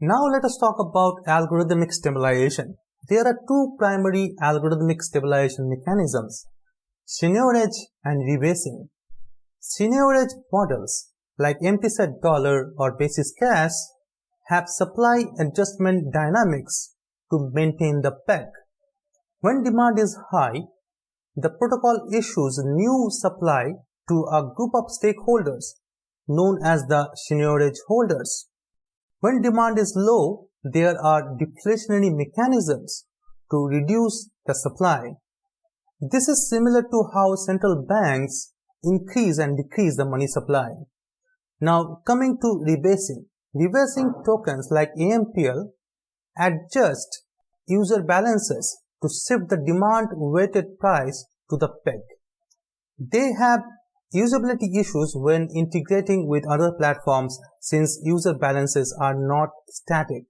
Now let us talk about algorithmic stabilization. There are two primary algorithmic stabilization mechanisms, seigniorage and rebasing. Seigniorage models like empty set dollar or basis cash have supply adjustment dynamics to maintain the peg. When demand is high, the protocol issues new supply to a group of stakeholders known as the seigniorage holders. When demand is low, there are deflationary mechanisms to reduce the supply. This is similar to how central banks increase and decrease the money supply. Now coming to rebasing. Rebasing tokens like AMPL adjust user balances to shift the demand weighted price to the peg. They have usability issues when integrating with other platforms since user balances are not static.